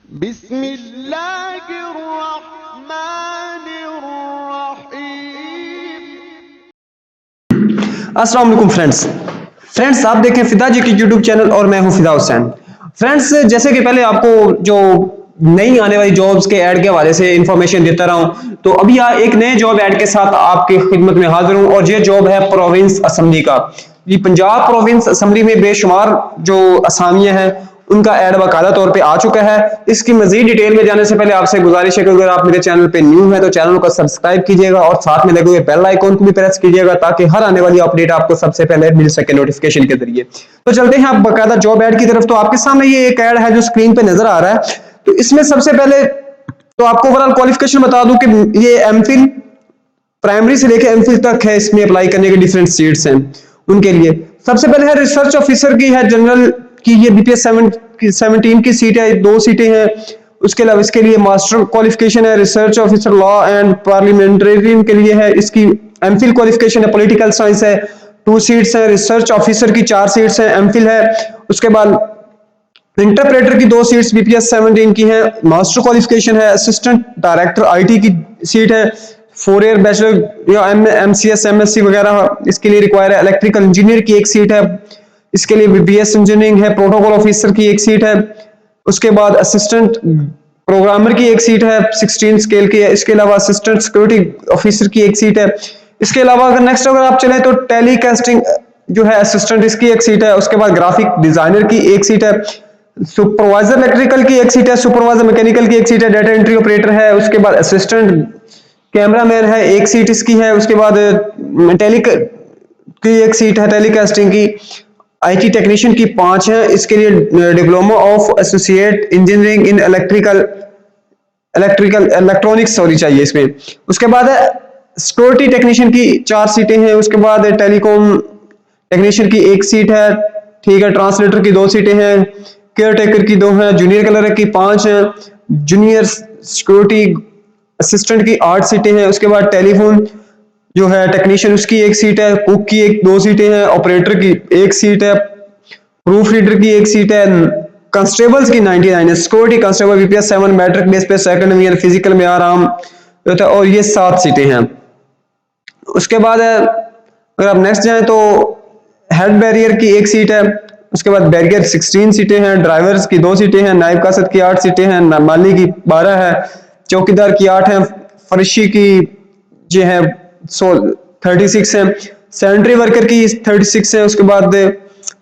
अस्सलाम वालेकुम फ्रेंड्स आप देखें फिदा जी की यूट्यूब चैनल और मैं हूं फिदा हुसैन। फ्रेंड्स, जैसे कि पहले आपको जो नई आने वाली जॉब्स के ऐड के हवाले से इंफॉर्मेशन देता रहा हूं, तो अभी एक नए जॉब ऐड के साथ आपकी खिदमत में हाजिर हूं और ये जॉब है प्रोविंस असेंबली का। ये पंजाब प्रोविंस असेंबली में बेशुमार जो असामियां हैं उनका ऐड बाकायदा तौर पे आ चुका है। इसकी मजीद डिटेल में जाने से पहले आपसे गुजारिश है कि अगर आप मेरे चैनल पे न्यू है तो चैनल को सब्सक्राइब कीजिएगा और साथ में लगे हुए बेल आइकॉन को भी प्रेस कीजिएगा ताकि हर आने वाली अपडेट आपको सबसे पहले मिल सके नोटिफिकेशन के जरिए। तो चलते हैं आप बाकायदा जॉब ऐड की तरफ। तो आपके सामने ये एक ऐड है जो स्क्रीन पे नजर आ रहा है। तो इसमें सबसे पहले तो आपको ओवरऑल क्वालिफिकेशन बता दूं कि ये एमफिल प्राइमरी से लेकर एमफिल तक है। इसमें अप्लाई करने के डिफरेंट सीट्स हैं उनके लिए। सबसे पहले है रिसर्च ऑफिसर की, है जनरल की, ये बीपीएस 17 की सीट है, 2 सीटें हैं। उसके अलावा इसके लिए मास्टर क्वालिफिकेशन है research officer law and parliamentarian के लिए है। इसकी एमफिल क्वालिफिकेशन है पॉलिटिकल साइंस है, 2 सीट्स है। रिसर्च ऑफिसर की 4 सीट्स हैं, एमफिल है। उसके बाद इंटरप्रेटर की 2 सीट्स बीपीएस 17 की हैं, मास्टर क्वालिफिकेशन है। असिस्टेंट डायरेक्टर आईटी की सीट है, 4 ईयर बैचलर या एमसीएस एमएससी वगैरह इसके लिए रिक्वायर है। इलेक्ट्रिकल इंजीनियर की 1 सीट है, इसके लिए बीबीएस इंजीनियरिंग है। प्रोटोकॉल ऑफिसर की 1 सीट है। उसके बाद असिस्टेंट प्रोग्रामर की 1 सीट है, 16 स्केल की है। इसके अलावा असिस्टेंट सिक्योरिटी ऑफिसर की 1 सीट है। इसके अलावा अगर आप चले तो टेलीकास्टिंग जो है असिस्टेंट, इसकी 1 सीट है। उसके बाद ग्राफिक डिजाइनर की 1 सीट है। सुपरवाइजर इलेक्ट्रिकल की 1 सीट है। सुपरवाइजर मैकेनिकल की 1 सीट है। डाटा एंट्री ऑपरेटर है। उसके बाद असिस्टेंट कैमरामैन है, 1 सीट इसकी है। उसके बाद टेली की 1 सीट है टेलीकास्टिंग की। आईटी टेक्नीशियन की 5 है। इसके लिए diploma of associate engineering in electronics चाहिए इसमें। उसके बाद है सिक्योरिटी टेक्नीशियन की 4 सीटें हैं। उसके बाद टेलीकॉम टेक्नीशियन की 1 सीट है, ठीक है। ट्रांसलेटर की 2 सीटें हैं। केयर टेकर की 2 हैं। जूनियर क्लर्क की 5 हैं। जूनियर सिक्योरिटी असिस्टेंट की 8 सीटें हैं। उसके बाद टेलीफोन जो है टेक्नीशियन उसकी 1 सीट है। कुक की 2 सीटें हैं। ऑपरेटर की 1 सीट है। प्रूफ रीडर की 1 सीट है। कांस्टेबल्स की 99 है। Security constable BPS 7 matric base pay second year physical में आराम होता है और ये 7 सीटें हैं। उसके बाद अगर आप नेक्स्ट जाएं तो हेड बैरियर की 1 सीट है। उसके बाद बैरियर 16 सीटें हैं। ड्राइवर्स की 2 सीटें हैं। नायब कासद की 8 सीटें हैं। माली की 12 है। चौकीदार की 8 है। फर्शी की जो है 36 है। सैनिटरी वर्कर की 36 है। उसके बाद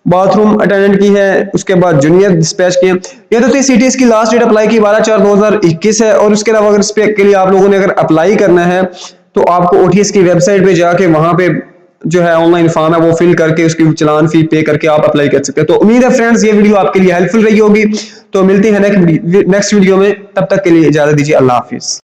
बाथरूम अटेंडेंट की है। उसके बाद जूनियर डिस्पैच की है। ये तो थी सीटीज की लास्ट डेट अप्लाई की 12/4/2021 है। और उसके अलावा अगर इस पे के लिए आप लोगों ने अगर अप्लाई करना है तो आपको ओटीएस की वेबसाइट पे जाके वहां पे जो है ऑनलाइन फॉर्म है वो फिल करके उसकी चलान फी पे करके आप अप्लाई कर सकते हैं। तो उम्मीद है फ्रेंड्स ये वीडियो आपके लिए हेल्पफुल रही होगी। तो मिलते हैं नेक्स्ट वीडियो में, तब तक के लिए इजाजत दीजिए। अल्लाह हाफिज।